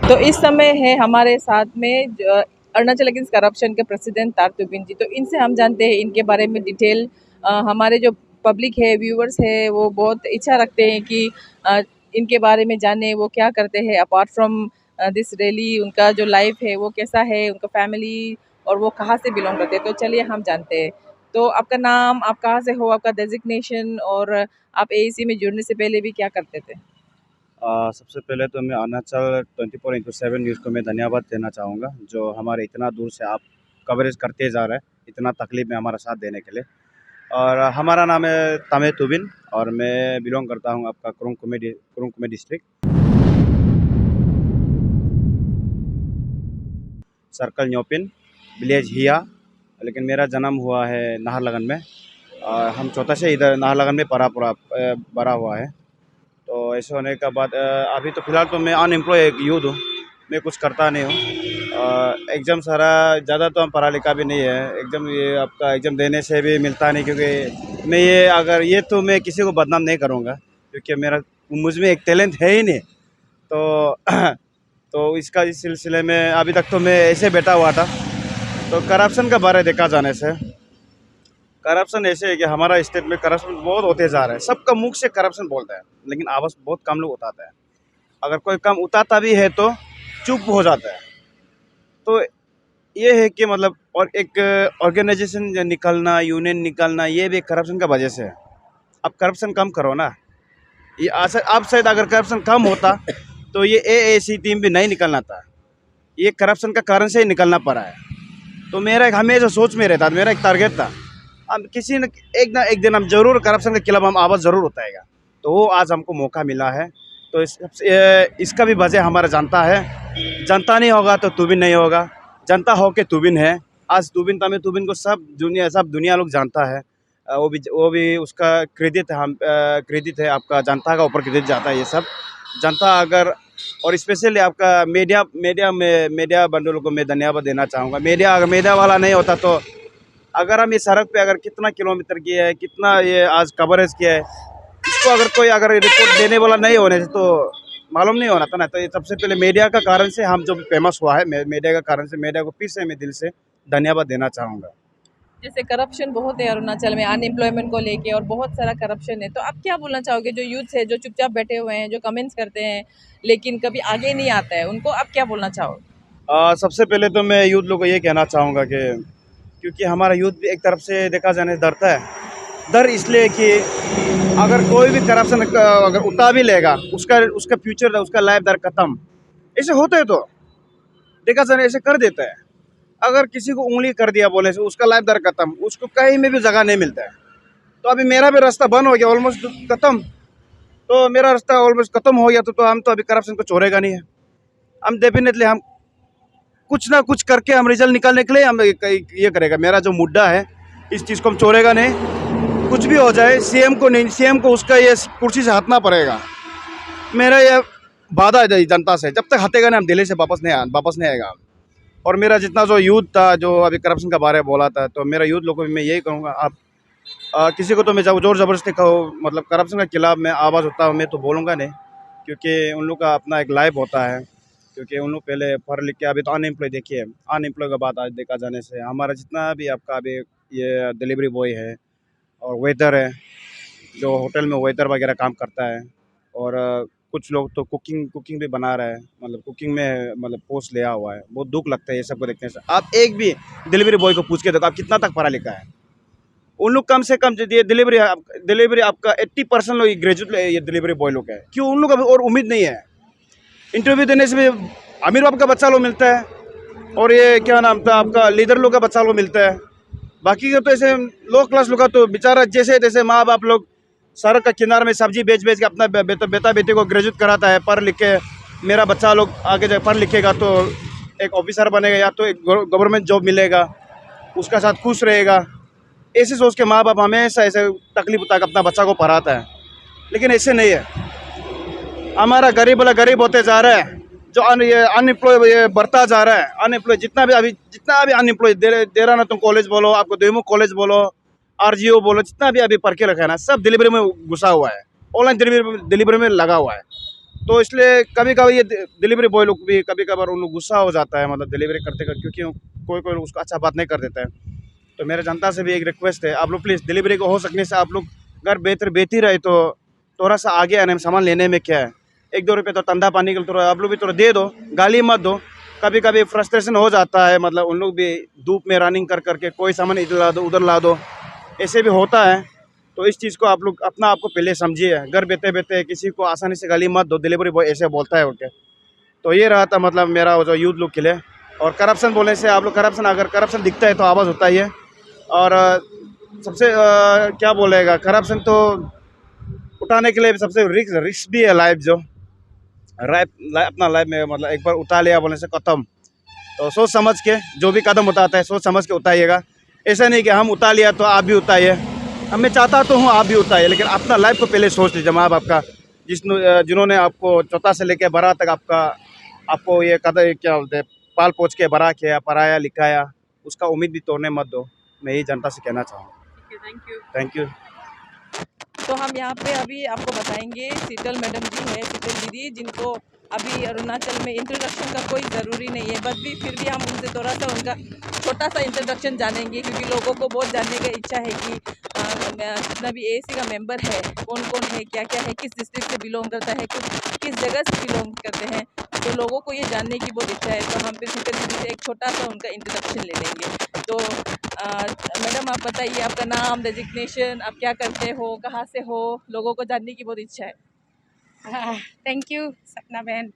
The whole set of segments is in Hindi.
तो इस समय है हमारे साथ में अरुणाचल अगेंस्ट करप्शन के प्रेसिडेंट तारतुबिन जी। तो इनसे हम जानते हैं इनके बारे में डिटेल। हमारे जो पब्लिक है, व्यूअर्स है, वो बहुत इच्छा रखते हैं कि इनके बारे में जाने, वो क्या करते हैं अपार्ट फ्रॉम दिस रैली, उनका जो लाइफ है वो कैसा है, उनका फैमिली, और वो कहाँ से बिलोंग करते हैं। तो चलिए हम जानते हैं। तो आपका नाम, आप कहाँ से हो, आपका डेजिग्नेशन, और आप एएसी में जुड़ने से पहले भी क्या करते थे? सबसे पहले तो मैं अरुणाचल 24/7 न्यूज़ को मैं धन्यवाद देना चाहूँगा, जो हमारे इतना दूर से आप कवरेज करते जा रहे हैं, इतना तकलीफ में हमारा साथ देने के लिए। और हमारा नाम है तमे तुबिन और मैं बिलोंग करता हूँ आपका Kurung Kumey district, circle Nyapin, village Hiya. लेकिन मेरा जन्म हुआ है नाहरलगन में। हम छोटा से इधर नाहरलगन में बड़ा हुआ है। तो ऐसे होने के बाद अभी तो फ़िलहाल तो मैं अनएम्प्लॉय एक यूथ हूँ, मैं कुछ करता नहीं हूँ। एग्ज़ाम सारा ज़्यादा तो हम पढ़ा लिखा भी नहीं है। एग्ज़ाम ये आपका एग्ज़ाम देने से भी मिलता नहीं, क्योंकि मैं ये अगर ये तो मैं किसी को बदनाम नहीं करूँगा, क्योंकि मेरा मुझ में एक टैलेंट है ही नहीं। तो तो इस सिलसिले में अभी तक तो मैं ऐसे बैठा हुआ था। तो करप्शन का बारे देखा जाने से, करप्शन ऐसे है कि हमारा स्टेट में करप्शन बहुत होते जा रहा है। सबका मुख से करप्शन बोलता है, लेकिन आवाज़ बहुत कम लोग उठाता है। अगर कोई कम उठाता भी है तो चुप हो जाता है। तो ये है कि मतलब, और एक ऑर्गेनाइजेशन निकलना, यूनियन निकलना, ये भी करप्शन का वजह से है। अब करप्शन कम करो ना। ये अब शायद अगर करप्शन कम होता तो ये एएसी टीम भी नहीं निकलना था। ये करप्शन का कारण से ही निकलना पड़ा है। तो मेरा एक हमेशा सोच में रहता था, मेरा एक टारगेट था, हम किसी न एक दिन हम जरूर करप्शन के खिलाफ हम आवाज़ ज़रूर उठाएगा। तो वो आज हमको मौका मिला है। तो इसका भी वजह हमारा जनता है। जनता नहीं होगा तो तुबिन नहीं होगा, जनता हो के तुबिन है। आज तुबिन तमे तुबिन को सब दुनिया लोग जानता है। वो भी उसका क्रेडिट है, हम क्रेडिट है आपका जनता का ऊपर क्रेडिट जाता है ये सब। जनता अगर, और स्पेशली आपका मीडिया बंधुओं को मैं धन्यवाद देना चाहूँगा। अगर मीडिया वाला नहीं होता तो अगर हम ये सड़क पे अगर कितना किलोमीटर किया है, कितना ये आज कवरेज किया है, इसको अगर रिपोर्ट देने वाला नहीं होने से तो मालूम नहीं होना था ना। तो ये सबसे पहले मीडिया का कारण से हम जो फेमस हुआ है, मीडिया का कारण से, मीडिया को फिर से मैं दिल से धन्यवाद देना चाहूँगा। जैसे करप्शन बहुत है अरुणाचल में, अनएम्प्लॉयमेंट को लेके, और बहुत सारा करप्शन है। तो आप क्या बोलना चाहोगे जो यूथ है, जो चुपचाप बैठे हुए हैं, जो कमेंट्स करते हैं लेकिन कभी आगे नहीं आता है, उनको आप क्या बोलना चाहोगे? सबसे पहले तो मैं यूथ लोग को ये कहना चाहूँगा कि क्योंकि हमारा यूथ भी एक तरफ से देखा जाने डरता है। डर इसलिए कि अगर कोई भी करप्शन अगर उठा भी लेगा, उसका फ्यूचर, उसका लाइफ दर खत्म। ऐसे होते है तो देखा जाने ऐसे कर देता है। अगर किसी को उंगली कर दिया बोले से उसका लाइफ दर खत्म, उसको कहीं में भी जगह नहीं मिलता है। तो अभी मेरा भी रास्ता बंद हो गया, ऑलमोस्ट खत्म। तो मेरा रास्ता ऑलमोस्ट खत्म हो गया, तो हम तो अभी करप्शन को छोड़ेगा नहीं है। हम डेफिनेटली हम कुछ ना कुछ करके हम रिजल्ट निकालने के लिए हम ये करेगा। मेरा जो मुद्दा है, इस चीज़ को हम छोड़ेगा नहीं। कुछ भी हो जाए, सीएम को उसका ये कुर्सी से हटना पड़ेगा। मेरा ये वादा है जनता से, जब तक हटेगा नहीं हम दिल्ली से वापस नहीं आएगा। और मेरा जितना जो यूथ था, जो अभी करप्शन के बारे में बोला था, तो मेरा यूथ लोगों को मैं यही कहूँगा, आप किसी को तो मैं जोर ज़बरदस्ती कहो, मतलब करप्शन के खिलाफ मैं आवाज़ उठता हूँ, मैं तो बोलूँगा नहीं, क्योंकि उन लोग का अपना एक लाइफ होता है। क्योंकि उन लोग पहले पढ़ लिख के, अभी तो अनएम्प्लॉय देखिए, अनएम्प्लॉय का बात आज देखा जाने से हमारा जितना भी आपका अभी ये डिलीवरी बॉय है और वेटर है, जो होटल में वेटर वगैरह काम करता है, और कुछ लोग तो कुकिंग भी बना रहा है, मतलब कुकिंग में मतलब पोस्ट लिया हुआ है। बहुत दुख लगता है ये सबको देखने से। आप एक भी डिलीवरी बॉय को पूछ के देखो, आप कितना तक पढ़ा लिखा है। उन लोग कम से कम ये डिलीवरी आपका 80% लोग ग्रेजुएट ये डिलीवरी बॉय लोग है। क्यों? उन लोग अभी और उम्मीद नहीं है। इंटरव्यू देने से भी अमीर बाप का बच्चा लोग मिलता है, और ये क्या नाम था आपका, लीडर लोग का बच्चा लोग मिलता है। बाकी का तो ऐसे लो क्लास लोग का तो बेचारा जैसे तैसे माँ बाप लोग सड़क के किनारे में सब्जी बेच बेच के अपना बेटा बेटी को ग्रेजुएट कराता है, पढ़ लिख के मेरा बच्चा लोग आगे जाके पढ़ लिखेगा तो एक ऑफिसर बनेगा या तो एक गवर्नमेंट जॉब मिलेगा, उसका साथ खुश रहेगा। ऐसे सोच के माँ बाप हमेशा ऐसे तकलीफ उठा के अपना बच्चा को पढ़ाता है, लेकिन ऐसे नहीं है। हमारा गरीब वाला गरीब होते जा रहा है, जो ये अनएम्प्लॉय ये बढ़ता जा रहा है। अनएम्प्लॉय जितना भी अनएम्प्लॉय दे रहा ना, तुम कॉलेज बोलो, आपको देमू कॉलेज बोलो, आरजीओ बोलो, जितना भी अभी पढ़ के रखा है ना, सब डिलीवरी में घुसा हुआ है, ऑनलाइन डिलीवरी में लगा हुआ है। तो इसलिए कभी कभी ये डिलीवरी बॉय लोग भी कभी कभार उन लोग गुस्सा हो जाता है, मतलब डिलीवरी करते कर, क्योंकि कोई कोई उसको अच्छा बात नहीं कर देता है। तो मेरे जनता से भी एक रिक्वेस्ट है, आप लोग प्लीज़ डिलीवरी को हो सकने से आप लोग घर बेहतर बेहती रहे तो थोड़ा सा आगे आने में, सामान लेने में क्या है, 1-2 रुपये तो धंधा पानी के लिए थोड़ा आप लोग भी थोड़ा दे दो, गाली मत दो। कभी कभी फ्रस्ट्रेशन हो जाता है, मतलब उन लोग भी धूप में रनिंग कर करके कोई सामान इधर ला दो उधर ला दो, ऐसे भी होता है। तो इस चीज़ को आप लोग अपना आपको पहले समझिए, घर बैठे बैठे किसी को आसानी से गाली मत दो, डिलीवरी बॉय ऐसे बोलता है उनके। तो ये रहा था मतलब मेरा वो जो यूथ लोग के लिए। और करप्शन बोलने से आप लोग करप्शन, अगर करप्शन दिखता है तो आवाज़ होता ही है। और सबसे क्या बोलेगा, करप्शन तो उठाने के लिए सबसे रिस्क भी है लाइफ, जो अपना लाइफ में मतलब एक बार उठा लिया बोलने से खत्म। तो सोच समझ के जो भी कदम उठाता है सोच समझ के उठाइएगा। ऐसा नहीं कि हम उठा लिया तो आप भी उठाइए, अब मैं चाहता तो हूँ आप भी उठाइए, लेकिन अपना लाइफ को पहले सोच लीजिए। माँ बाप का जिन्होंने आपको छोटा से लेके बड़ा तक आपको ये कदम क्या बोलते हैं, पाल पोछ के बड़ा किया, पढ़ाया लिखाया, उसका उम्मीद भी तोड़ने मत दो। मैं यही जनता से कहना चाहूँगा। Thank you. Thank you. तो हम यहाँ पे अभी आपको बताएंगे शीतल मैडम जी है, शीतल दीदी, जिनको अभी अरुणाचल में इंट्रोडक्शन का कोई ज़रूरी नहीं है, बट भी फिर भी हम उनसे थोड़ा सा उनका छोटा सा इंट्रोडक्शन जानेंगे, क्योंकि लोगों को बहुत जानने का इच्छा है कि जितना भी एएसी का मेंबर है कौन कौन है, क्या क्या है, किस डिस्ट्रिक्ट से बिलोंग करता है, किस जगह से बिलोंग करते हैं। तो लोगों को ये जानने की बहुत इच्छा है, तो हम फिर शीतल दीदी से एक छोटा सा उनका इंट्रोडक्शन ले लेंगे। तो मैडम आप बताइए, आपका नाम, डेजिग्नेशन, आप क्या करते हो, कहाँ से हो, लोगों को जानने की बहुत इच्छा है। थैंक यू सपना बहन,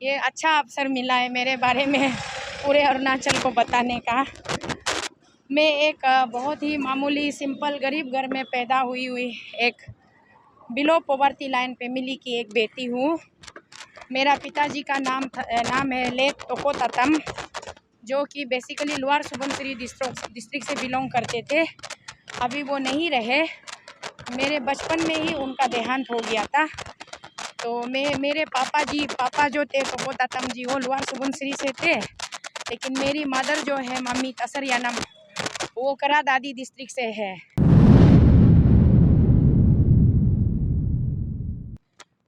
ये अच्छा अवसर मिला है मेरे बारे में पूरे अरुणाचल को बताने का। मैं एक बहुत ही मामूली सिंपल गरीब घर में पैदा हुई एक बिलो पॉवर्टी लाइन फैमिली की एक बेटी हूँ। मेरा पिताजी का नाम है लेट टोको ततम, जो कि बेसिकली लोअर सुबनसिरी डिस्ट्रिक्ट से बिलोंग करते थे। अभी वो नहीं रहे, मेरे बचपन में ही उनका देहांत हो गया था। तो मेरे पापा जो थे टोको ततम जी, वो लोअर सुबनसिरी से थे, लेकिन मेरी मदर जो है मम्मी तसर यानम, वो करा दादी डिस्ट्रिक्ट से है।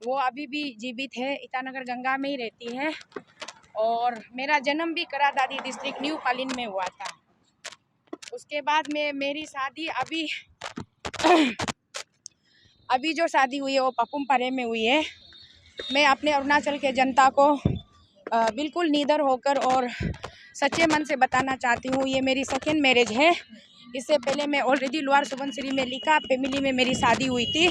वो अभी भी जीवित है, ईटानगर गंगा में ही रहती है। और मेरा जन्म भी करा दादी डिस्ट्रिक्ट न्यू पालिन में हुआ था। उसके बाद में मेरी शादी अभी जो शादी हुई है वो पपुम परे में हुई है। मैं अपने अरुणाचल के जनता को बिल्कुल निडर होकर और सच्चे मन से बताना चाहती हूँ, ये मेरी सेकेंड मैरिज है। इससे पहले मैं ऑलरेडी लोअर सुबनसिरी में लिखा फैमिली में मेरी शादी हुई थी।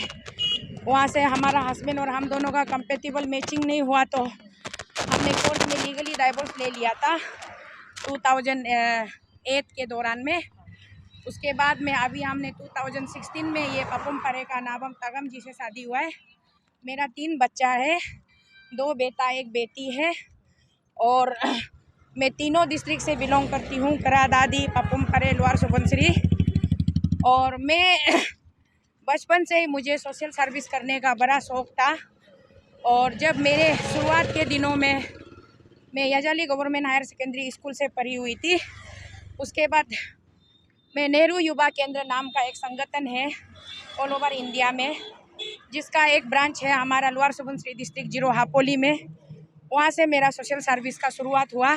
वहाँ से हमारा हस्बैंड और हम दोनों का कंपेटेबल मैचिंग नहीं हुआ, तो हमने कोर्ट में लीगली डाइवोर्स ले लिया था 2008 के दौरान में। उसके बाद में अभी हमने 2016 में ये पपुम परे का नाबम तगम जी से शादी हुआ है। मेरा 3 बच्चा है, 2 बेटा 1 बेटी है। और मैं तीनों डिस्ट्रिक्ट से बिलोंग करती हूँ, करा दादी, पपुम परे, लोअर सुबनसिरी। और मैं बचपन से ही मुझे सोशल सर्विस करने का बड़ा शौक़ था। और जब मेरे शुरुआत के दिनों में मैं यजाली गवर्नमेंट हायर सेकेंडरी स्कूल से पढ़ी हुई थी, उसके बाद मैं नेहरू युवा केंद्र नाम का एक संगठन है ऑल ओवर इंडिया में, जिसका एक ब्रांच है हमारा lower Subansiri district zero Hapoli में। वहाँ से मेरा सोशल सर्विस का शुरुआत हुआ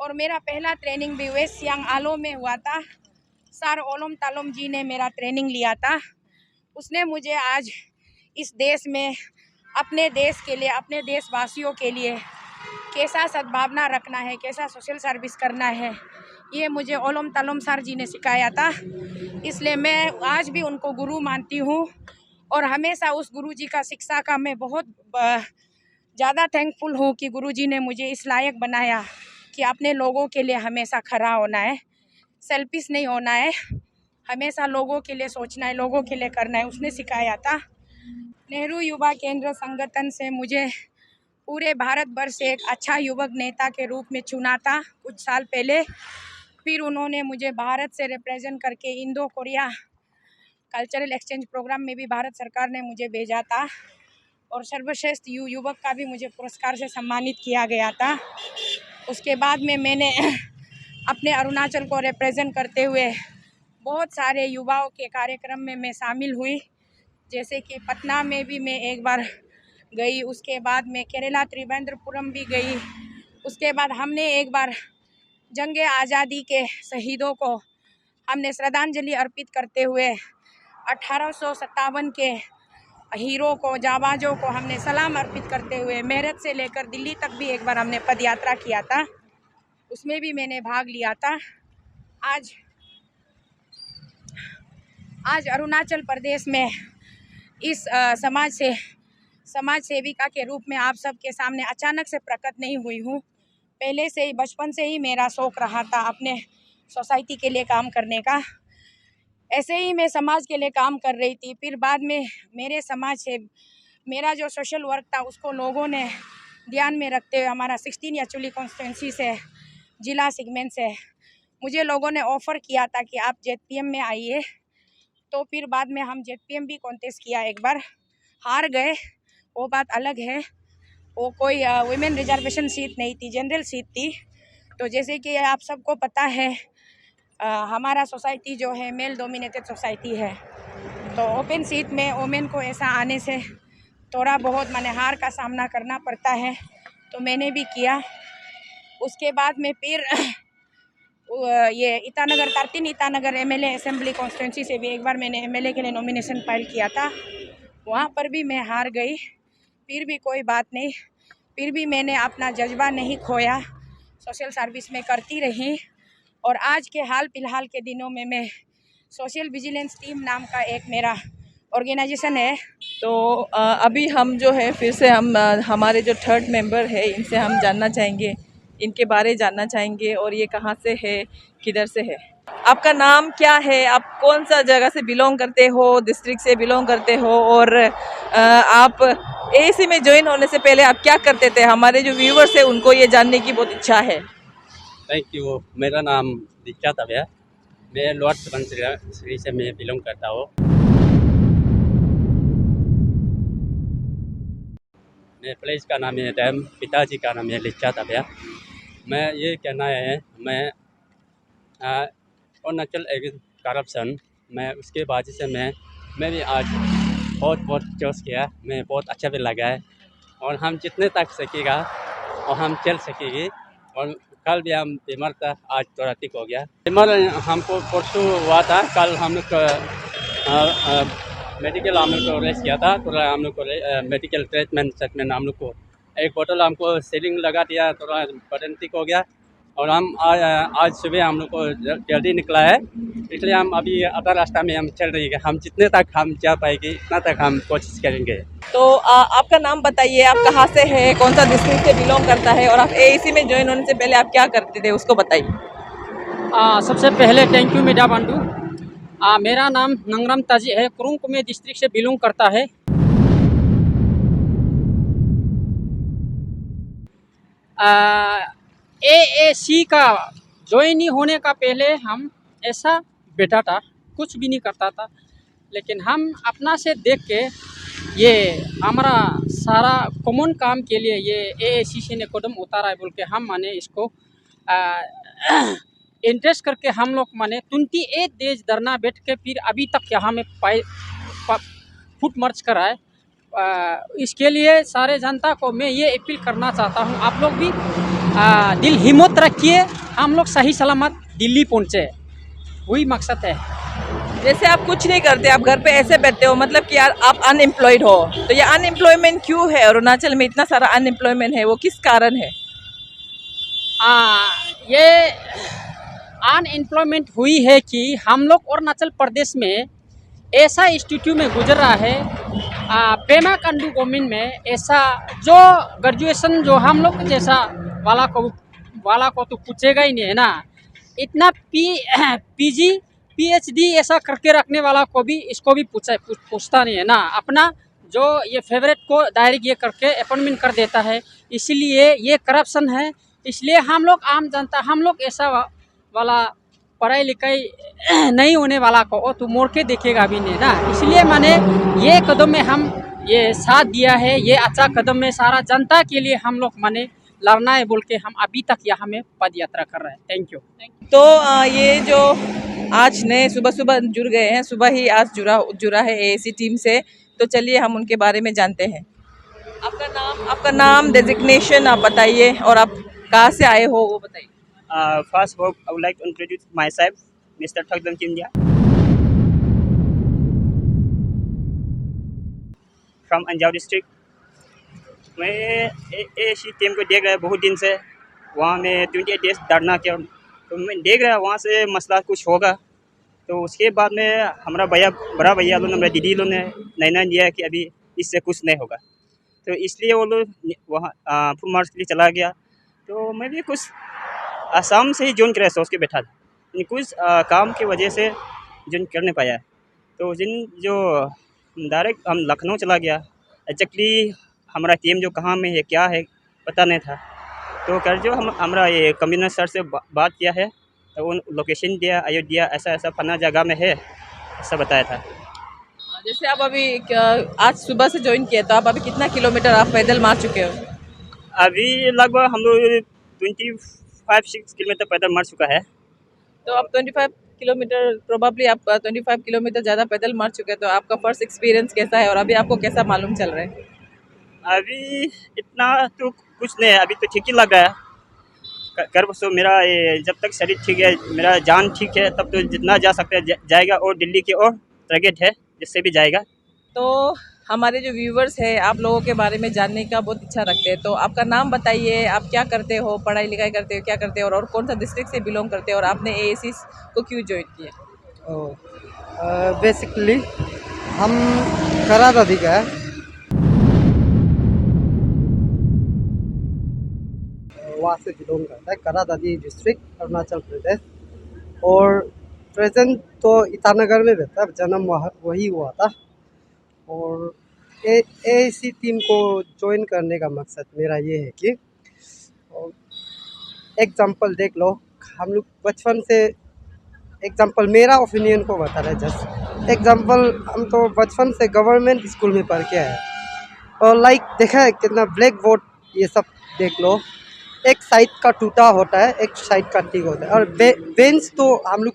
और मेरा पहला ट्रेनिंग भी वेस्ट सियांग आलो में हुआ था। सर ओलम तालोम जी ने मेरा ट्रेनिंग लिया था। उसने मुझे आज इस देश में अपने देश के लिए, अपने देशवासियों के लिए कैसा सद्भावना रखना है, कैसा सोशल सर्विस करना है, ये मुझे ओलम तालोम सर जी ने सिखाया था। इसलिए मैं आज भी उनको गुरु मानती हूँ और हमेशा उस गुरु जी का शिक्षा का मैं बहुत ज़्यादा थैंकफुल हूँ कि गुरु जी ने मुझे इस लायक बनाया कि अपने लोगों के लिए हमेशा खड़ा होना है। सेल्फिश नहीं होना है, हमेशा लोगों के लिए सोचना है, लोगों के लिए करना है, उसने सिखाया था। नेहरू युवा केंद्र संगठन से मुझे पूरे भारत भर से एक अच्छा युवक नेता के रूप में चुना था कुछ साल पहले। फिर उन्होंने मुझे भारत से रिप्रेजेंट करके Indo Korea cultural exchange programme में भी भारत सरकार ने मुझे भेजा था, और सर्वश्रेष्ठ युवक का भी मुझे पुरस्कार से सम्मानित किया गया था। उसके बाद में मैंने अपने अरुणाचल को रिप्रेजेंट करते हुए बहुत सारे युवाओं के कार्यक्रम में मैं शामिल हुई, जैसे कि पटना में भी मैं एक बार गई, उसके बाद में केरला त्रिवेंद्रपुरम भी गई। उसके बाद हमने एक बार जंग आज़ादी के शहीदों को हमने श्रद्धांजलि अर्पित करते हुए 1857 के हीरो को, जाबाजों को हमने सलाम अर्पित करते हुए मेरठ से लेकर दिल्ली तक भी एक बार हमने पद यात्रा किया था, उसमें भी मैंने भाग लिया था। आज अरुणाचल प्रदेश में इस समाज सेविका के रूप में आप सबके सामने अचानक से प्रकट नहीं हुई हूँ। पहले से ही, बचपन से ही मेरा शौक़ रहा था अपने सोसाइटी के लिए काम करने का। ऐसे ही मैं समाज के लिए काम कर रही थी। फिर बाद में मेरे समाज से मेरा जो सोशल वर्क था उसको लोगों ने ध्यान में रखते हुए हमारा 16 याचुली कॉन्स्टिट्यूंसी से, जिला सेगमेंट से मुझे लोगों ने ऑफ़र किया था कि आप जेडपीएम में आइए। तो फिर बाद में हम जेडपीएम भी कॉन्टेस्ट किया, एक बार हार गए, वो बात अलग है। वो कोई वुमेन रिजर्वेशन सीट नहीं थी, जनरल सीट थी। तो जैसे कि आप सबको पता है हमारा सोसाइटी जो है मेल डोमिनेटेड सोसाइटी है, तो ओपन सीट में वुमेन को ऐसा आने से थोड़ा बहुत माने हार का सामना करना पड़ता है, तो मैंने भी किया। उसके बाद में फिर ये ईटानगर, तारतीन ईटानगर एमएलए असेंबली कॉन्स्टिट्यूंसी से भी एक बार मैंने एमएलए के लिए नॉमिनेशन फाइल किया था, वहाँ पर भी मैं हार गई। फिर भी कोई बात नहीं, फिर भी मैंने अपना जज्बा नहीं खोया, सोशल सर्विस में करती रही। और आज के हाल फिलहाल के दिनों में मैं सोशल विजिलेंस टीम नाम का एक मेरा ऑर्गेनाइजेशन है। तो अभी हम जो है फिर से हम हमारे जो थर्ड मेंबर है इनसे हम जानना चाहेंगे, इनके बारे जानना चाहेंगे और ये कहाँ से है, किधर से है। आपका नाम क्या है, आप कौन सा जगह से बिलोंग करते हो, डिस्ट्रिक्ट से बिलोंग करते हो, और आप एसी में ज्वाइन होने से पहले आप क्या करते थे? हमारे जो व्यूवर्स है उनको ये जानने की बहुत इच्छा है। Thank you. मेरा नाम दीक्षा तबिया, मैं लोअर सुबनसिरी से मैं बिलोंग करता हूँ। मेरे प्लेस का नाम है डैम, पिताजी का नाम है लिच्छा तबिया। मैं ये कहना है, मैं अरुणाचल करप्शन मैं उसके वजह से मैं भी आज बहुत चूज़ किया, मैं बहुत अच्छा भी लगा है। और हम जितने तक सकेगा और हम चल सकेंगे। और कल भी हम बीमार था, आज थोड़ा ठीक हो गया। बीमार हमको परसों हुआ था, कल हम लोग मेडिकल हम लोग को रेस्ट किया था, थोड़ा हम लोग को मेडिकल ट्रीटमेंट हम लोग को एक बोतल हमको सीलिंग लगा दिया, थोड़ा बदन ठीक हो गया। और हम आज सुबह हम लोग को जल्दी निकला है, इसलिए हम अभी आधा रास्ता में हम चल रही है। हम जितने तक हम जा पाएंगे इतना तक हम कोशिश करेंगे। तो आपका नाम बताइए, आप कहाँ से है, कौन सा डिस्ट्रिक्ट से बिलोंग करता है, और आप एसी में ज्वाइन होने से पहले आप क्या करते थे उसको बताइए। सबसे पहले थैंक यू मीडिया बंधु। मेरा नाम नंगरम ताजी है, कुरुंग डिस्ट्रिक्ट से बिलोंग करता है। AAC का ज्वाइन होने का पहले हम ऐसा बैठा था, कुछ भी नहीं करता था, लेकिन हम अपना से देख के ये हमारा सारा कॉमन काम के लिए ये AAC ने कदम उतारा है बोल के हम माने इसको इंटरेस्ट करके हम लोग माने 28 डेज धरना बैठ के फिर अभी तक यहाँ में फुट मार्च कराए। इसके लिए सारे जनता को मैं ये अपील करना चाहता हूँ, आप लोग भी दिल हिम्मत रखिए, हम लोग सही सलामत दिल्ली पहुँचे, वही मकसद है। जैसे आप कुछ नहीं करते, आप घर पे ऐसे बैठते हो, मतलब कि यार आप अनएम्प्लॉयड हो, तो ये अनएम्प्लॉयमेंट क्यों है? अरुणाचल में इतना सारा अनएम्प्लॉयमेंट है, वो किस कारण है? ये अनएम्प्लॉयमेंट हुई है कि हम लोग अरुणाचल प्रदेश में ऐसा स्थिति में गुजर रहा है। पेमा खांडू गवर्नमेंट में ऐसा जो ग्रेजुएशन जो हम लोग जैसा वाला को तो पूछेगा ही नहीं है ना, इतना पीजी पीएचडी ऐसा करके रखने वाला को भी इसको भी पूछता नहीं है ना। अपना जो ये फेवरेट को डायरेक्ट ये करके अपॉइंटमेंट कर देता है, इसलिए ये करप्शन है। इसलिए हम लोग आम जनता, हम लोग ऐसा वाला पढ़ाई लिखाई नहीं होने वाला को तो मोड़ के देखेगा भी नहीं ना। इसलिए मैंने ये कदम में हम ये साथ दिया है, ये अच्छा कदम में सारा जनता के लिए हम लोग माने लड़ना है बोल के हम अभी तक यहाँ में पद यात्रा कर रहे हैं। Thank you. तो ये जो आज नए सुबह सुबह जुड़ गए हैं, सुबह ही आज जुड़ा है एएसी टीम से, तो चलिए हम उनके बारे में जानते हैं। आपका नाम डेजिग्नेशन आप बताइए और आप कहाँ से आए हो वो बताइए। First of all, I would like to introduce myself, Mr. Thakdam Kimdia, from Anjaw district. मैं एएसी टीम को देख रहा है बहुत दिन से, वहाँ में 28 डेज धरना किया, तो मैं देख रहा वहाँ से मसला कुछ होगा। तो उसके बाद में हमारा बड़ा भैया लोग, हमारा दीदी लोग ने निर्णय लिया कि अभी इससे कुछ नहीं होगा, तो इसलिए वो लोग वहाँ फुल मार्च के लिए चला गया। तो मैं भी कुछ आसाम से ही ज्वाइन किया, सोच के बैठा था, कुछ काम की वजह से ज्वाइन कर नहीं पाया। तो जो डायरेक्ट हम लखनऊ चला गया, एक्जैक्टली हमारा टीम जो कहाँ में है क्या है पता नहीं था। तो कर जो हमारा ये कमिश्नर सर से बात किया है, तो उन लोकेशन दिया, अयोध्या ऐसा ऐसा फना जगह में है ऐसा बताया था। जैसे आप अभी आज सुबह से ज्वाइन किया, तो आप अभी कितना किलोमीटर आप पैदल मार चुके हो? अभी लगभग हम लोग 25-6 किलोमीटर पैदल मार चुका है। तो आप 25 किलोमीटर, प्रोबेबली आप 25 किलोमीटर ज़्यादा पैदल मार चुके हैं, तो आपका फर्स्ट एक्सपीरियंस कैसा है और अभी आपको कैसा मालूम चल रहा है? अभी इतना तो कुछ नहीं है, अभी तो ठीक ही लग रहा है। कर बसो मेरा ये जब तक शरीर ठीक है, मेरा जान ठीक है, तब तो जितना जा सकता है जाएगा, और दिल्ली की और टारगेट है जिससे भी जाएगा। तो हमारे जो व्यूवर्स हैं आप लोगों के बारे में जानने का बहुत इच्छा रखते हैं, तो आपका नाम बताइए, आप क्या करते हो, पढ़ाई लिखाई करते हो, क्या करते हो, और कौन सा डिस्ट्रिक्ट से बिलोंग करते हो, और आपने एएसी को क्यों ज्वाइन किया? बेसिकली हम करादादी का है, वहाँ से बिलोंग करता है, करादादी डिस्ट्रिक्ट अरुणाचल प्रदेश। और प्रेजेंट तो ईटानगर में रहता है, जन्म वही हुआ था। और एएसी टीम को ज्वाइन करने का मकसद मेरा ये है कि एग्जांपल देख लो, हम लोग बचपन से, एग्जांपल मेरा ओपिनियन को बता रहे, जस्ट एग्जांपल हम तो बचपन से गवर्नमेंट स्कूल में पढ़ के आए, और लाइक देखा है कितना ब्लैक बोर्ड ये सब देख लो, एक साइड का टूटा होता है, एक साइड का ठीक होता है। और बेंच तो हम लोग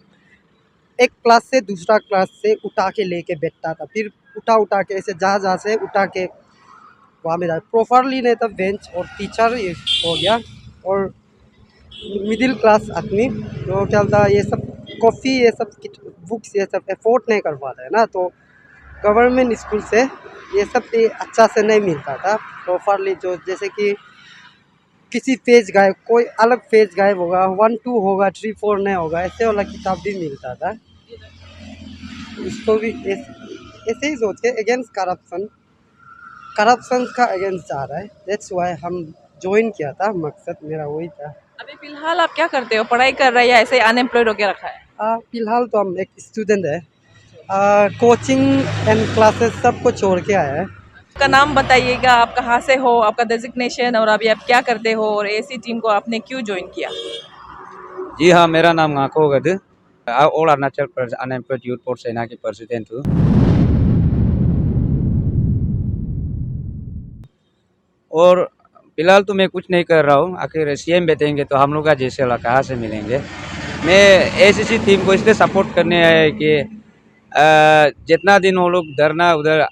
एक क्लास से दूसरा क्लास से उठा के लेके बैठता था, फिर उठा के ऐसे जहाँ से उठा के वहाँ में प्रॉपरली नहीं था बेंच, और टीचर ये हो गया। और मिडिल क्लास आदमी जो क्या था, ये सब कॉफ़ी, ये सब बुक्स, ये सब अफोर्ड नहीं कर पाता है ना, तो गवर्नमेंट स्कूल से ये सब भी अच्छा से नहीं मिलता था प्रॉपरली। जो जैसे कि किसी पेज गायब, कोई अलग पेज गायब होगा, 1-2 होगा, 3-4 नहीं होगा, ऐसे वाला किताब भी मिलता था। इसको भी ऐसे ही सोच के अगेंस्ट करप्शन का अगेंस्ट जा रहा है, दैट्स वाई हम ज्वाइन किया था, मकसद मेरा वही था। अभी फिलहाल आप क्या करते हो, पढ़ाई कर रहे हैं या ऐसे अनएम्प्लॉयड होकर रखा है? फिलहाल तो हम एक स्टूडेंट है, कोचिंग एंड क्लासेस सब को छोड़ के आया है। आपका नाम बताइएगा, आप कहाँ से हो, आपका डेजिग्नेशन, और अभी आप क्या करते हो, और एएसी टीम को आपने क्यों ज्वाइन किया? जी हाँ, मेरा नाम गाको गद, all Arunachal Pradesh unemployed youth force सेना के प्रेसिडेंट हूँ। और फिलहाल तो मैं कुछ नहीं कर रहा हूँ, आखिर सीएम बैठेंगे तो हम लोग का जैसे वाला कहाँ से मिलेंगे। मैं एएसी टीम को इसलिए सपोर्ट करने आया है कि जितना दिन वो लोग धरना उधर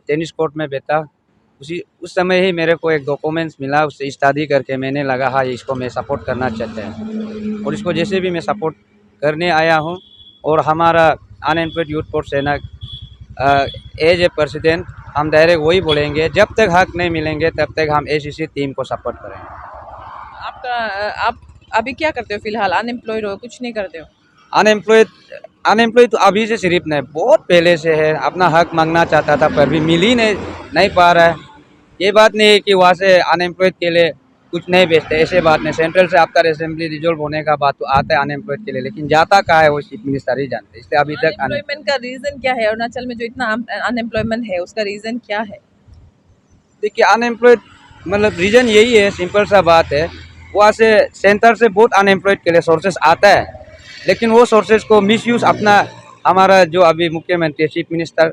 टेनिस कोर्ट में बैठा, उस समय ही मेरे को एक डॉक्यूमेंट्स मिला, उससे स्टडी करके मैंने लगा हाँ इसको मैं सपोर्ट करना चाहता हूँ, और इसको जैसे भी मैं सपोर्ट करने आया हूँ। और हमारा अनएम्प्लॉयड यूथ फोर्स सेना एज ए प्रेसिडेंट हम डायरेक्ट वही बोलेंगे, जब तक हक नहीं मिलेंगे तब तक हम एएसी टीम को सपोर्ट करेंगे। आप अभी क्या करते हो फिलहाल? अनएम्प्लॉयड हो, कुछ नहीं करते हो? अनएम्प्लॉयड तो अभी से सिर्फ नहीं, बहुत पहले से है। अपना हक मांगना चाहता था पर भी मिल ही नहीं पा रहा है। ये बात नहीं है कि वहाँ से अनएम्प्लॉयड के लिए कुछ नहीं बेचते, ऐसे बात नहीं। सेंट्रल से आफ्टर असेंबली रिजोल्व होने का बात तो आता है अनएम्प्लॉयड के लिए, लेकिन जाता कहाँ है वो चीफ मिनिस्टर ही जानते, इसलिए अभी तक अनएम्प्लॉयमेंट का रीजन क्या है? अरुणाचल में जो इतना अनएम्प्लॉयमेंट है उसका रीजन क्या है? देखिए अनएम्प्लॉयड मतलब रीजन यही है, सिंपल सा बात है। वहाँ से सेंटर से बहुत अनएम्प्लॉयड के लिए सोर्सेस आता है, लेकिन वो सोर्सेस को मिसयूज अपना, हमारा जो अभी मुख्यमंत्री चीफ मिनिस्टर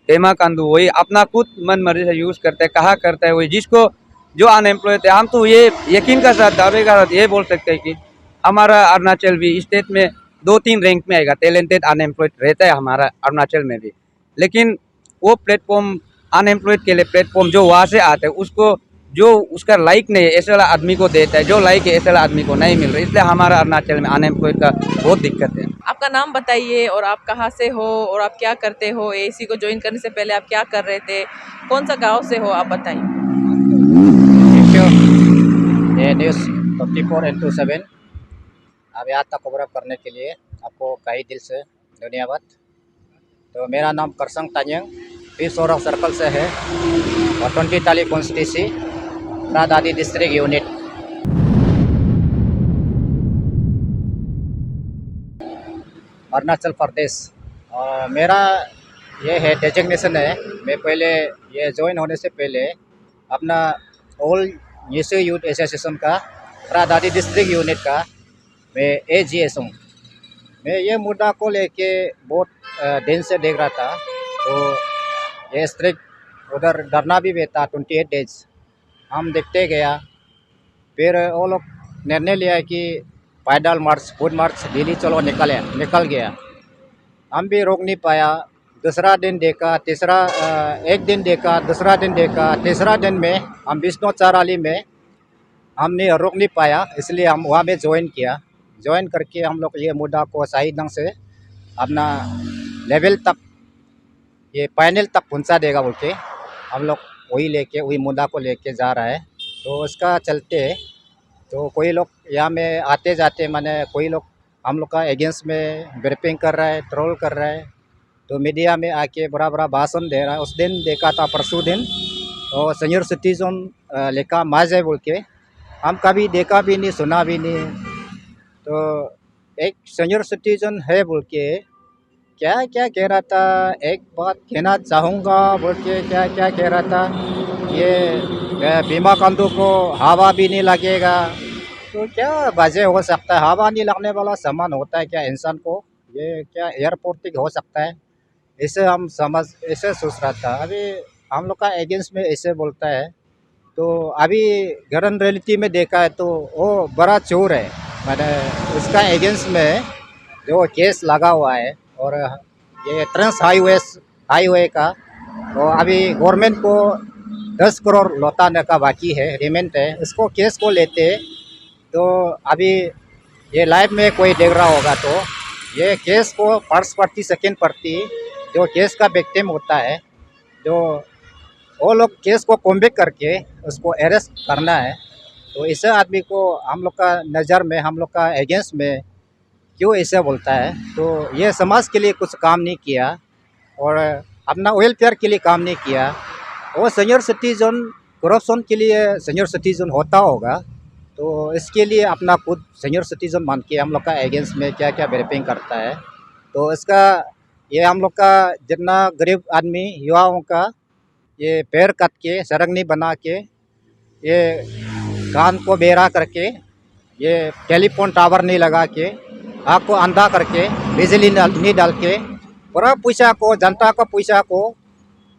पेमा खांडू वही अपना खुद मन मर्जी से यूज़ करते हैं, कहा करता है वही, जिसको जो अनएम्प्लॉयड है। हम तो ये यकीन का साथ दावे का साथ ये बोल सकते हैं कि हमारा अरुणाचल भी स्टेट में 2-3 रैंक में आएगा। टैलेंटेड अनएम्प्लॉयड रहता है हमारा अरुणाचल में भी, लेकिन वो प्लेटफॉर्म अनएम्प्लॉयड के लिए प्लेटफॉर्म जो वहाँ से आते हैं उसको जो उसका लाइक नहीं है ऐसे वाला आदमी को देता है, जो लाइक है ऐसे वाला आदमी को नहीं मिल रहा है, इसलिए हमारा अरुणाचल में अनएम्प्लॉयड का बहुत दिक्कत है। आपका नाम बताइए और आप कहाँ से हो और आप क्या करते हो? एसी को ज्वाइन करने से पहले आप क्या कर रहे थे? कौन सा गांव से हो आप बताइए। ये न्यूज़ 24/7 अब यहाँ तक कवर अप करने के लिए आपको कई दिल से धन्यवाद। तो मेरा नाम करसंग तान्यंग पी सौरभ सर्कल से है और 20 ताली constituency रादादी district unit. Arunachal Pradesh और मेरा ये है डेजिग्नेशन है। मैं पहले ये ज्वाइन होने से पहले अपना ऑल न्यूज़ यूथ एसोसिएशन का रादादी डिस्ट्रिक्ट यूनिट का मैं AGS हूँ। मैं ये मुद्दा को लेके बहुत दिन से देख रहा था, तो ये स्ट्रिक्ट उधर धरना भी बैठा 28 डेज हम देखते गया। फिर वो लोग निर्णय लिया कि पैदल मार्च फुट मार्च दिल्ली चलो निकल गया। हम भी रोक नहीं पाया। दूसरा दिन देखा, तीसरा एक दिन देखा, दूसरा दिन देखा, तीसरा दिन में हम विष्णु चाराली में हमने रोक नहीं पाया, इसलिए हम वहाँ में ज्वाइन किया। ज्वाइन करके हम लोग ये मुद्दा को सही ढंग से अपना लेवल तक ये पैनल तक पहुँचा देगा बोल के हम लोग वही मुद्दा को लेके जा रहा है। तो उसका चलते तो कोई लोग यहाँ में आते जाते माने कोई लोग हम लोग का अगेंस्ट में ब्रीफिंग कर रहा है, ट्रोल कर रहा है, तो मीडिया में आके बड़ा बड़ा भाषण दे रहा है। उस दिन देखा था परसों दिन और सीनियर सिटीजन लेखा माज है बोल के हम कभी देखा भी नहीं, सुना भी नहीं। तो एक सीनियर सिटीजन है बोल के क्या क्या कह रहा था, एक बात कहना चाहूँगा बोल के क्या क्या कह रहा था, ये पेमा खांडू को हवा भी नहीं लगेगा। तो क्या वजह हो सकता है? हवा नहीं लगने वाला सामान होता है क्या इंसान को? ये क्या एयरपोर्ट हो सकता है? इसे हम ऐसे सोच रहा था। अभी हम लोग का एजेंट्स में ऐसे बोलता है, तो अभी गरन रियलिटी में देखा है तो वो बड़ा चोर है। मैंने उसका एजेंट्स में जो केस लगा हुआ है और ये ट्रांस हाईवे का तो अभी गवर्नमेंट को 10 करोड़ लौटाने का बाकी है, रिमेंट है। इसको केस को लेते तो अभी ये लाइव में कोई देख रहा होगा तो ये केस को फर्स्ट पार्टी सेकेंड पार्टी जो केस का विक्टिम होता है, जो वो लोग केस को कॉम्बैक करके उसको अरेस्ट करना है। तो ऐसे आदमी को हम लोग का नज़र में, हम लोग का अगेंस्ट में क्यों ऐसे बोलता है? तो ये समाज के लिए कुछ काम नहीं किया और अपना वेलफेयर के लिए काम नहीं किया। वो सीनियर सिटीजन करप्शन के लिए सीनियर सिटीजन होता होगा, तो इसके लिए अपना खुद सीनियर सिटीजन मान के हम लोग का अगेंस्ट में क्या क्या ब्रीफिंग करता है। तो इसका ये हम लोग का जितना गरीब आदमी युवाओं का ये पैर कट के सरंगनी बना के ये कान को बेरा करके ये टेलीफोन टावर नहीं लगा के आँख को अंधा करके बिजली नहीं डाल के पूरा पैसा को, जनता का पैसा को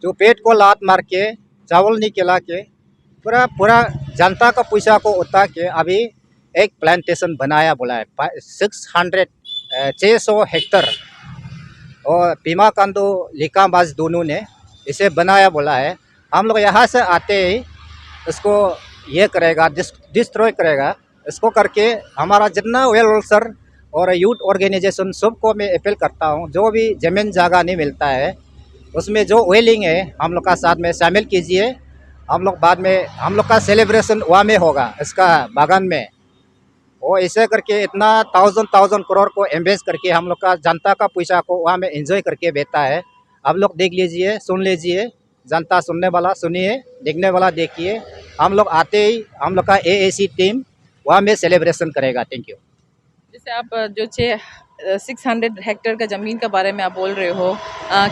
जो पेट को लात मार के चावल नहीं खिला के पूरा जनता का पैसा को उठा के अभी एक प्लांटेशन बनाया बोला है 600 हेक्टर और पेमा खांडू लिका बाज दोनों ने इसे बनाया बोला है। हम लोग यहाँ से आते ही इसको ये करेगा, डिस्ट्रॉय करेगा। इसको करके हमारा जितना वेल विशर और यूथ ऑर्गेनाइजेशन सबको मैं अपील करता हूँ, जो भी ज़मीन जगह नहीं मिलता है उसमें जो वेलिंग है हम लोग का साथ में शामिल कीजिए। हम लोग बाद में हम लोग का सेलिब्रेशन वहाँ में होगा, इसका बागान में। वो ऐसे करके इतना 1000 करोड़ को इन्वेस्ट करके हम लोग का जनता का पैसा को वहाँ में एंजॉय करके बेचता है। आप लोग देख लीजिए, सुन लीजिए, जनता सुनने वाला सुनिए, देखने वाला देखिए। हम लोग आते ही हम लोग का AAC टीम वहाँ में सेलिब्रेशन करेगा। Thank you. जैसे आप जो 600 हेक्टेयर का ज़मीन के बारे में आप बोल रहे हो,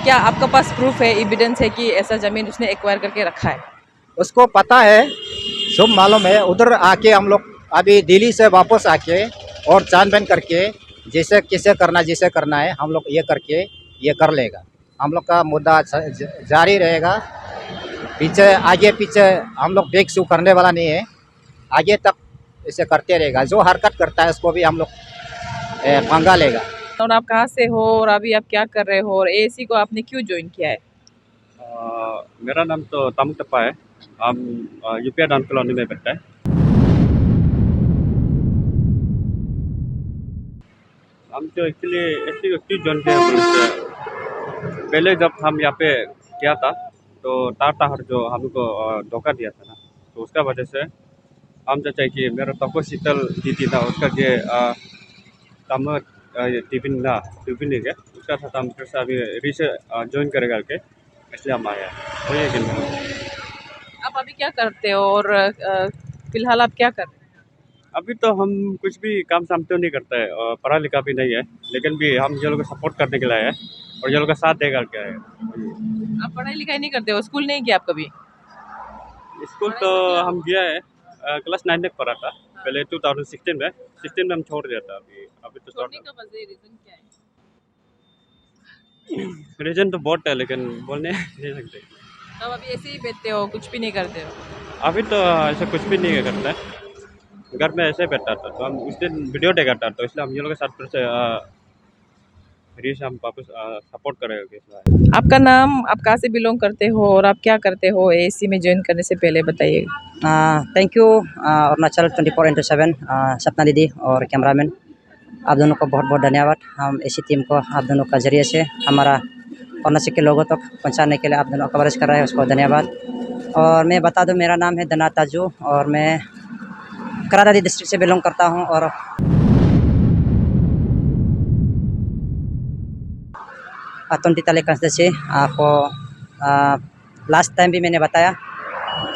क्या आपके पास प्रूफ है, एविडेंस है कि ऐसा ज़मीन उसने एक्वायर करके रखा है? उसको पता है, सब मालूम है। उधर आके हम लोग अभी दिल्ली से वापस आके और छानबीन करके जैसे करना है हम लोग ये करके ये कर लेगा। हम लोग का मुद्दा जारी रहेगा। पीछे आगे पीछे हम लोग बेक शू करने वाला नहीं है, आगे तक इसे करते रहेगा। जो हरकत करता है उसको भी हम लोग पंगा लेगा। और आप कहाँ से हो और अभी आप क्या कर रहे हो और AAC को आपने क्यों ज्वाइन किया है? मेरा नाम तो तामुक टप्पा है। हम यूपीआ डांस कॉलोनी में बैठते हैं। हम तो एक्चुअली ऐसी क्यों ज्वाइन किया पहले जब हम यहाँ पे किया था तो टाटा जो हमको धोखा दिया था ना, तो उसका वजह से हम चाहे कि मेरा तको शीतल दीदी था उसका जो तम टिफिन ना टिफिन है क्या उसका था हम फिर से अभी रीच ज्वाइन करेगा के इसलिए हम आया है। तो ये आप अभी क्या करते हो और फिलहाल आप क्या कर रहे हो? अभी तो हम कुछ भी काम शाम तो नहीं करते हैं और पढ़ा लिखा भी नहीं है, लेकिन भी हम ये लोग को सपोर्ट करने के लिए आए हैं और ये लोग का साथ देगा क्या है। आप पढ़ाई लिखाई नहीं करते हो, स्कूल नहीं किया आप कभी? स्कूल तो हम गया है, क्लास 9 तक पढ़ा था पहले 2016 में हम छोड़ दिया था। अभी तो छोड़ने का वजह रीजन क्या है? रीजन तो बहुत है लेकिन बोलने नहीं सकते। तब अभी ऐसे ही बैठते हो, कुछ भी नहीं करते हो? अभी तो ऐसा कुछ भी नहीं करता है, घर में ऐसे बैठा था तो हम उस दिन वीडियो देखा तो इसलिए हम ये लोग के साथ फिर से रीच हम वापस सपोर्ट करेंगे। आपका नाम, आप कहाँ से बिलोंग करते हो और आप क्या करते हो AAC में ज्वाइन करने से पहले बताइए। थैंक यू अरुणाचल 24/7 सपना दीदी और कैमरामैन, आप दोनों को बहुत बहुत धन्यवाद। हम ऐसी टीम को आप दोनों का जरिए से हमारा अरुणाचल के लोगों तक पहुंचाने के लिए आप दोनों कवरेज कर रहे हैं, उसको धन्यवाद। और मैं बता दूं, मेरा नाम है दना ताजू और मैं करादादी डिस्ट्रिक्ट से बिलोंग करता हूं। और तुंटीताले कंस्टिट्यूंसी आपको लास्ट टाइम भी मैंने बताया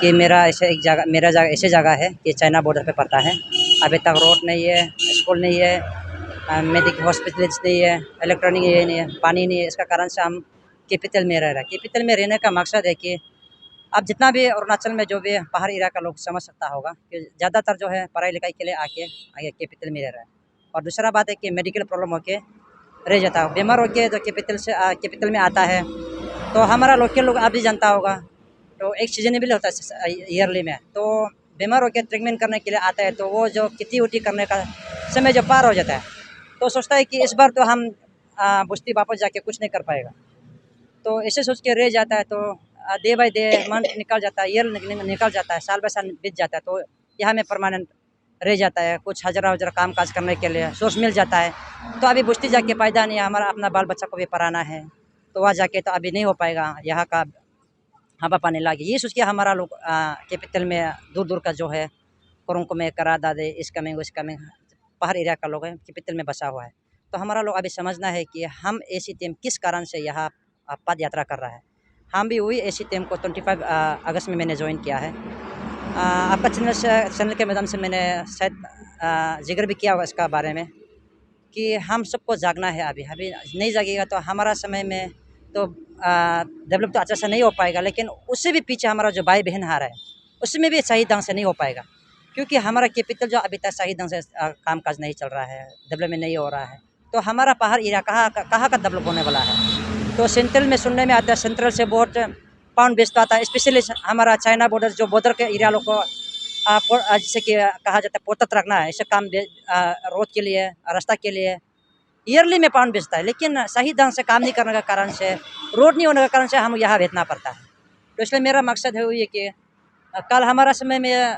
कि मेरा जगह ऐसे जगह है कि चाइना बॉर्डर पे पड़ता है। अभी तक रोड नहीं है, स्कूल नहीं है, मेडिकल हॉस्पिटल्स नहीं है, इलेक्ट्रॉनिक ये नहीं है, पानी नहीं है। इसका कारण से हम कैपिटल में रह रहे हैं। कैपिटल में रहने का मकसद है कि अब जितना भी अरुणाचल में जो भी पहाड़ी इलाका लोग समझ सकता होगा कि ज़्यादातर जो है पढ़ाई लिखाई के लिए आगे कैपिटल में रह रहा है। और दूसरा बात है कि मेडिकल प्रॉब्लम होके रह जाता है, बीमार होके जो कैपिटल में आता है। तो हमारा लोकल लोग आप भी जानता होगा, तो एक सीजनेबल होता है ईयरली में, तो बीमार होकर ट्रीटमेंट करने के लिए आता है। तो वो जो किटी उटी करने का समय जो पार हो जाता है, तो सोचता है कि इस बार तो हम बुश्ती वापस जाके कुछ नहीं कर पाएगा, तो ऐसे सोच के रह जाता है। तो डे बाय डे मंथ निकल जाता है, ईयर निकल जाता है, साल बाय साल बीत जाता है। तो यहाँ में परमानेंट रह जाता है, कुछ हजरा काम काज करने के लिए सोर्स मिल जाता है। तो अभी बुश्ती जाके फायदा नहीं है, हमारा अपना बाल बच्चा को भी पढ़ाना है, तो वहाँ जाके तो अभी नहीं हो पाएगा। यहाँ का हवा पानी लागे ये सोच के हमारा लोग कैपिटल में दूर दूर का जो है कुरुंग में करा दादे इस कमिंग पहाड़ एरिया का लोग है कैपिटल में बसा हुआ है। तो हमारा लोग अभी समझना है कि हम ऐसी टीम किस कारण से यहाँ पद यात्रा कर रहा है। हम भी वही ऐसी टीम को 25 अगस्त में मैंने ज्वाइन किया है। आपका चैनल के माध्यम से मैंने शायद जिक्र भी किया होगा इसका बारे में कि हम सबको जागना है। अभी नहीं जागेगा तो हमारा समय में तो डेवलप तो अच्छा से नहीं हो पाएगा, लेकिन उससे भी पीछे हमारा जो भाई बहन आ रहा है उसमें भी सही ढंग से नहीं हो पाएगा, क्योंकि हमारा कैपिटल जो अभी तक सही ढंग से काम काज नहीं चल रहा है, डेवलपमेंट नहीं हो रहा है। तो हमारा पहाड़ एरिया कहाँ का डेवलप होने वाला है। तो सेंट्रल में सुनने में आता है, सेंट्रल से बहुत पाउंड बेचता आता है, स्पेशली हमारा चाइना बॉर्डर जो बॉर्डर के एरिया लोग को जैसे कि कहा जाता है पोतत रखना है, ऐसे काम रोड के लिए रास्ता के लिए ईयरली में पाउंड बेचता है, लेकिन सही ढंग से काम नहीं करने का कारण से, रोड नहीं होने के कारण से हम यहाँ बेचना पड़ता है। तो इसलिए मेरा मकसद है ये कि कल हमारा समय में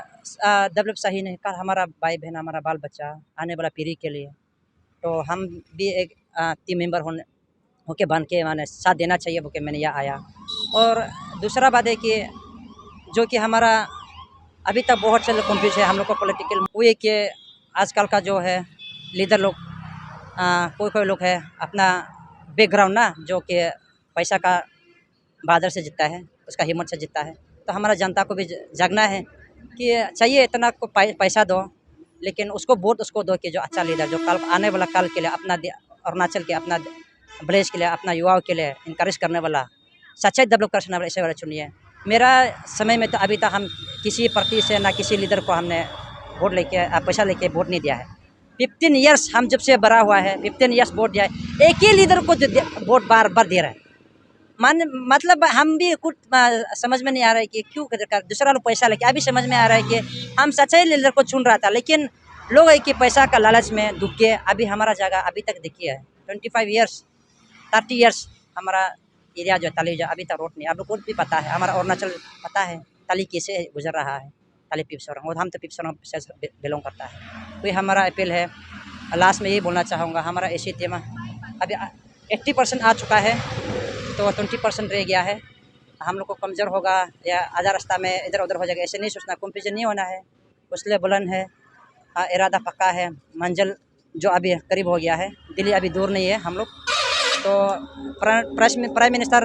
डेवलप सही नहीं, कल हमारा भाई बहन हमारा बाल बच्चा आने वाला पीढ़ी के लिए तो हम भी एक टीम मेंबर होके बन के मैंने साथ देना चाहिए बोके मैंने यहाँ आया। और दूसरा बात है कि जो कि हमारा अभी तक बहुत से कंफ्यूज है हम लोग को पॉलिटिकल वो है कि आजकल का जो है लीडर लोग कोई लोग है अपना बैकग्राउंड ना जो कि पैसा का बादर से जीतता है, उसका हिम्मत से जीतता है। तो हमारा जनता को भी जागना है कि चाहिए इतना को पैसा दो, लेकिन उसको वोट उसको दो कि जो अच्छा लीडर, जो कल आने वाला काल के लिए अपना अरुणाचल के, अपना विलेज के लिए, अपना युवाओं के लिए इनकरेज करने वाला, सच्चाई डेवलप करने वाला ऐसे वाला चुनिए। मेरा समय में तो अभी तक हम किसी पार्टी से ना किसी लीडर को हमने वोट लेके पैसा लेके वोट नहीं दिया है। 15 ईयर्स हम जब से बड़ा हुआ है, 15 ईयर्स वोट दिया है, एक ही लीडर को वोट बार बार दे रहा है। मतलब हम भी कुछ समझ में नहीं आ रहा है कि क्यों दूसरा लोग पैसा लेके। अभी समझ में आ रहा है कि हम सच्चाई लीडर को चुन रहा था, लेकिन लोग है कि पैसा का लालच में डूब के अभी हमारा जगह अभी तक देखिए 25 ईयर्स 30 ईयर्स हमारा एरिया जो ताली जो अभी तक रोड नहीं। अब रोड भी पता है, हमारा अरुणाचल पता है ताली कैसे गुजर रहा है, ताली पिपसोरंग, और हम तो पिपसोरंग से बिलोंग करता है। तो हमारा अपील है, लास्ट में यही बोलना चाहूँगा, हमारा एसी टीम अभी 80% आ चुका है, तो 20% रह गया है। हम लोग को कमज़ोर होगा या आधा रास्ता में इधर उधर हो जाएगा, ऐसे नहीं सोचना, कंफ्यूजन नहीं होना है। हौसले बुलंद है, इरादा पक्का है, मंजिल जो अभी करीब हो गया है, दिल्ली अभी दूर नहीं है हम लोग। तो प्राइम मिनिस्टर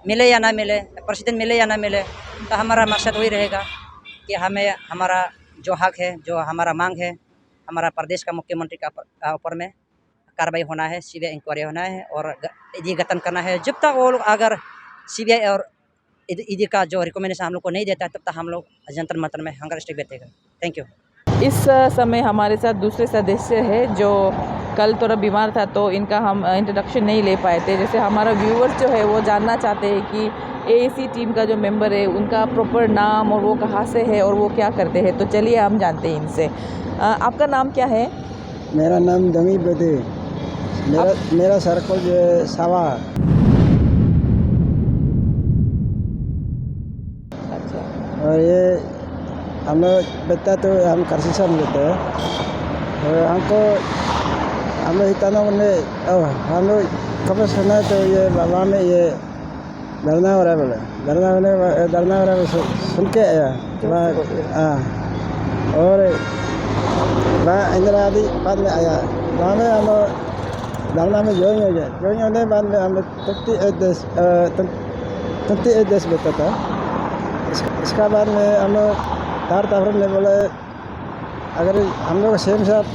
मिले या ना मिले, प्रेसिडेंट मिले या ना मिले, तो हमारा मकसद वही रहेगा कि हमें हमारा जो हक है, जो हमारा मांग है, हमारा प्रदेश का मुख्यमंत्री का ऊपर में कार्रवाई होना है, सीबीआई इंक्वायरी होना है और ईडी गठन करना है। जब तक वो लोग अगर सीबीआई और ईडी का जो रिकमेंडेशन हम लोग को नहीं देता, तब तक हम लोग जंतर मंतर में हंगर स्ट्राइक बैठेगा। Thank you. इस समय हमारे साथ दूसरे सदस्य है जो कल थोड़ा बीमार था, तो इनका हम इंट्रोडक्शन नहीं ले पाए थे। जैसे हमारा व्यूअर्स जो है वो जानना चाहते हैं कि एएसी टीम का जो मेंबर है उनका प्रॉपर नाम और वो कहाँ से है और वो क्या करते हैं, तो चलिए हम जानते हैं इनसे। आपका नाम क्या है? मेरा नाम दमी बदे, मेरा सर्कल जो है सावा। अच्छा। और ये हम लोग बता तो हम कर्सिसा में लेते हैं, और हम लोग इतना हम लोग खबर सुना तो ये बाबा में ये धरना हो रहा है, बोले धरना हो रहा है, सुन के आया। हाँ, और इंदिरा आदि बाद में आया, वहाँ में हम लोग धरना में ज्वाइन हो गया। ज्वाइन होने के बाद में हम लोग 28 देश बैठा था। इसका बाद में हम लोग तार ने बोला अगर हम लोग सेम साहब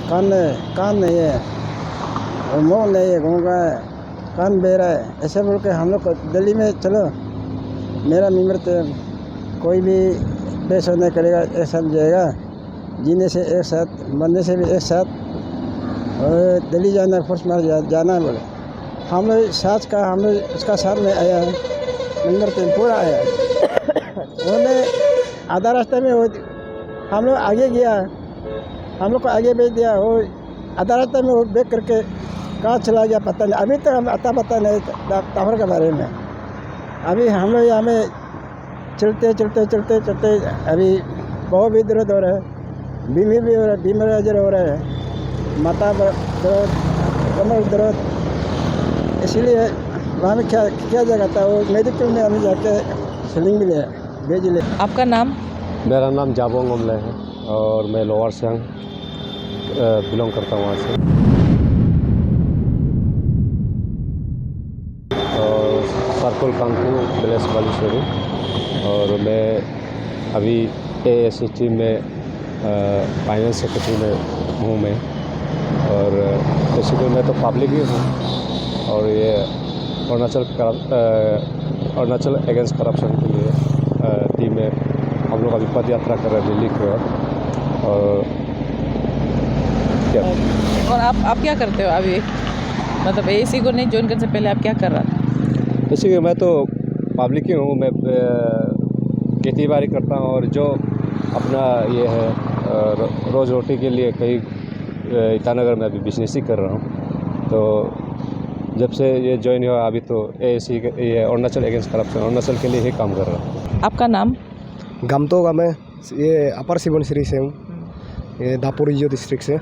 कान नहीं है और मुँह नहीं है, गूंगा है, कान बेरा है, ऐसे बोल के हम लोग दिल्ली में चलो, मेरा मेम्बर तो कोई भी पेश होने करेगा, एक साथ जाएगा, जीने से एक साथ, मरने से भी एक साथ, और दिल्ली जाना है, फोर्स मार जाना है। बोले हम लोग साथ का, हम लोग उसका साथ में आया है, मेम्बर तो पूरा आया। उन्होंने आधा रास्ते में वो हम लोग आगे गया, हम लोग को आगे भेज दिया, वो आधा रास्ते में वो बैक करके कहाँ चला गया पता नहीं। अभी तक हम पता नहीं टावर के बारे में। अभी हम लोग यहाँ में चलते अभी बहुत भी दर्द हो रहा है, बीमार भी हो रहा है, बीमार अजर हो रहा है, माथा दर्द, कमर दर्द। इसलिए वहाँ में क्या जगह था, वो मेडिकल में हमें जाके सिलिंग भी लिया, भेज ले। आपका नाम? मेरा नाम जाबोंग ओमले है और मैं लोअर सियांग बिलोंग करता हूँ वहाँ से। और सर्कल कांकू विलेज बालेश्वरी, और मैं अभी एएसी टीम में फाइनेंस सेक्रेटरी में हूँ मैं, और बेसिकली मैं तो पब्लिक ही हूँ। और ये अरुणाचल अगेंस्ट करप्शन के लिए टीम में हम लोग अभी पद यात्रा कर रहे हैं दिल्ली की ओर। और क्या और आप क्या करते हो अभी, मतलब एएसी को नहीं ज्वाइन करने से पहले आप क्या कर रहा था? बेसिकली मैं तो पब्लिक ही हूँ, मैं खेती बाड़ी करता हूँ, और जो अपना ये है रोज़ रोटी के लिए कहीं ईटानगर में अभी बिजनेस ही कर रहा हूँ। तो जब से ये ज्वाइन हुआ अभी तो एएसी ये अरुणाचल अगेंस्ट करप्शन, अरुणाचल के लिए ही काम कर रहा हूँ। आपका नाम? गामतो का, मैं ये अपर सुबनसिरी से हूँ, ये दापोरिजो डिस्ट्रिक्ट से।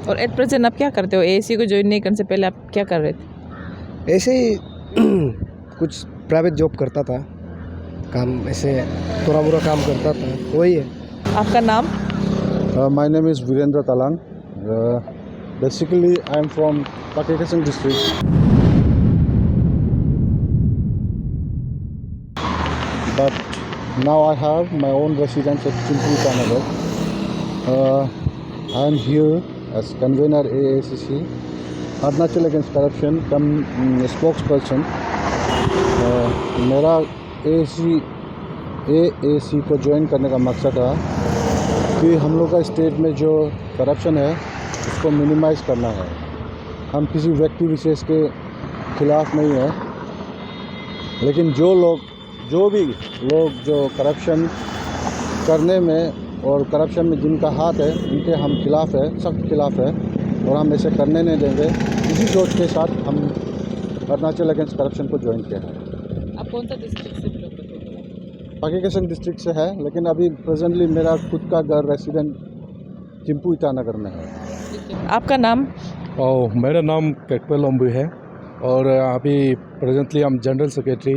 और एट प्रेजेंट आप क्या करते हो? एएसी को ज्वाइन नहीं करने से पहले आप क्या कर रहे थे? ऐसे ही कुछ प्राइवेट जॉब करता था, काम ऐसे थोड़ा मोड़ा काम करता था, वही है। आपका नाम? My name is Virendra Talang. Basically, I am from Pakistan district. but now I have my own residence at Chimpu, Itanagar. I am here as convener AACC, Arunachal Against Corruption, come spokesperson. मेरा AAC को ज्वाइन करने का मकसद था कि हम लोग का स्टेट में जो करप्शन है उसको मिनिमाइज़ करना है। हम किसी व्यक्ति विशेष के खिलाफ़ नहीं है, लेकिन जो भी लोग जो करप्शन करने में और करप्शन में जिनका हाथ है उनके हम खिलाफ़ है, सख्त खिलाफ़ है और हम ऐसे करने नहीं देंगे। इसी सोच के साथ हम अरुणाचल अगेंस्ट करप्शन को ज्वाइन किया है। आप कौन सा डिस्ट्रिक्ट से बिलोंग करते हो? पाकी केसंग डिस्ट्रिक्ट से है, लेकिन अभी प्रेजेंटली मेरा खुद का घर रेसिडेंट चिंपू ईटानगर में है। आपका नाम? मेरा नाम केकपेल ओम्बू है और अभी प्रेजेंटली हम general secretary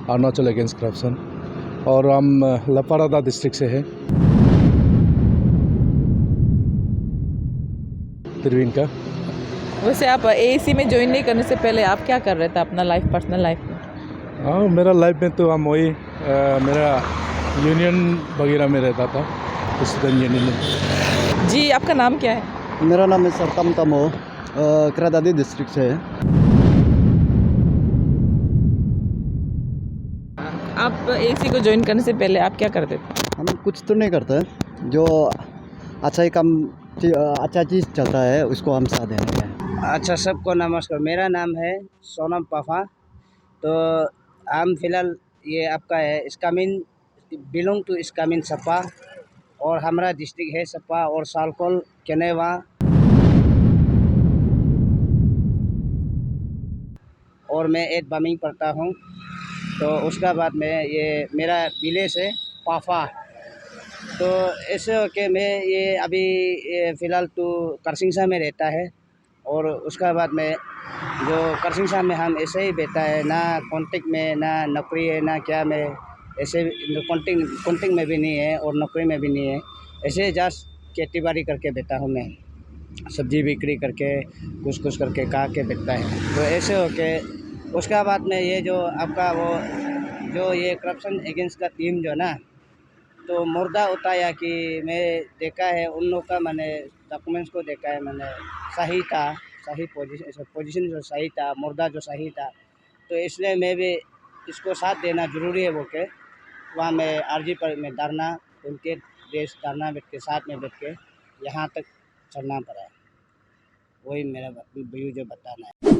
Arunachal against corruption और हम लपारादा डिस्ट्रिक्ट से है, त्रिवेणी का। वैसे आप एएसी में ज्वाइन नहीं करने से पहले आप क्या कर रहे थे अपना लाइफ, पर्सनल लाइफ में? हाँ, मेरा लाइफ में तो हम वही मेरा यूनियन वगैरह में रहता था, स्टूडेंट यूनियन में। जी, आपका नाम क्या है? मेरा नाम है सरकम तमो, क्रादादी डिस्ट्रिक्ट से है। आप एएसी को ज्वाइन करने से पहले आप क्या करते थे? हम कुछ तो नहीं करते, जो अच्छा चीज़ चलता है उसको हम साथ देंगे। अच्छा, सबको नमस्कार। मेरा नाम है सोनम पाफा। तो हम फिलहाल ये आपका है इसकामिन, बिलोंग टू इसकामिन सपा और हमारा डिस्ट्रिक्ट है सपा और सालकोल केनेवा और मैं 8 बामिंग पढ़ता हूँ। तो उसका बाद में ये मेरा विलेज है पाफा। तो ऐसे हो के मैं ये अभी फ़िलहाल तो करसिंगसा में रहता है और उसका बाद में जो करसिंगसा में हम ऐसे ही बैठा है, ना कॉन्टेक्ट में ना नौकरी है ना क्या में, ऐसे कॉन्टेक्ट में भी नहीं है और नौकरी में भी नहीं है, ऐसे जस्ट खेती बाड़ी करके बैठा हूँ मैं, सब्जी बिक्री करके कुछ करके खा के बैठता है। तो ऐसे हो के उसका बाद में ये जो आपका वो जो ये करप्शन अगेंस्ट का टीम जो ना, तो मुर्दा उताया कि मैं देखा है उन लोग का, मैंने डॉक्यूमेंट्स को देखा है, मैंने सही था, सही पोजीशन जो सही था, मुर्दा जो सही था, तो इसलिए मैं भी इसको साथ देना ज़रूरी है वो के वहाँ मैं आरजी पर में धरना, उनके देश धरना बैठ के साथ में बैठ के यहाँ तक चलना पड़ा है। वही मेरा व्यू जो बताना है।